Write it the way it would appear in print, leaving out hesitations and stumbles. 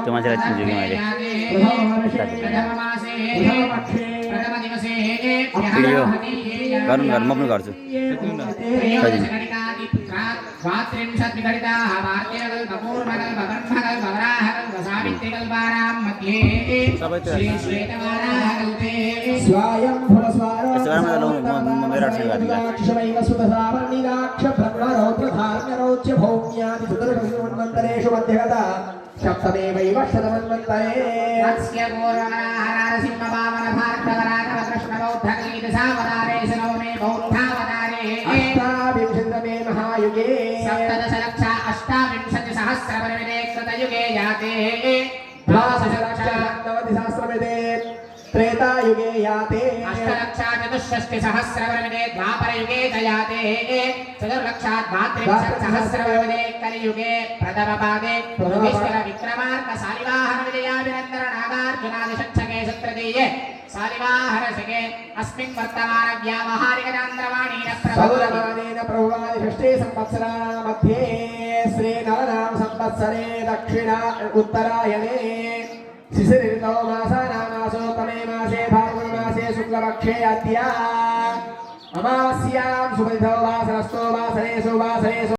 तुम्हारे अच्छी जगह मेरे वीडियो करूँ घर मैं कर सप्तमे वैव शतमन्वन्तरे तस्य पूर्वमनाहारसिंहवामनभार्गवराघवकृष्णबौद्धगीतसावतारे नवमे बौद्धावतारे अष्टाविंशतमे महायुगे सप्तदशलक्षा अष्टाविंशतिसहस्रवर्षे कृतयुगे याते द्वादशलक्षानवतिसहस्रवर्षे त्रेतायुगे याते अष्टलक्षा चतुष्षष्टिसहस्रवर्षे द्वापरयुगे जयाते चतुर्लक्षात् द्वात्रिंशत्सहस्रवर्षे कलियुगे प्रथमपादे युधिष्ठिर विक्रमार्क सालिवाहन विजयाभिनन्दन नागार्जुनादिषट्छके सत्रदीये सालिवाहनशके अस्मिन् वर्तमान व्यावहारिकचान्द्रवाणीन प्रभुरमानेन प्रभुवादि षष्ठे संवत्सराणां मध्ये श्री नवनाम संवत्सरे दक्षिण उत्तरायणे शिशिरऋतौ मासानामासोत्तमे मासे फाल्गुनमासे शुक्लपक्षे अद्य अमावास्यां सुमतिथौ वासरस्थो वासरे सुवासरे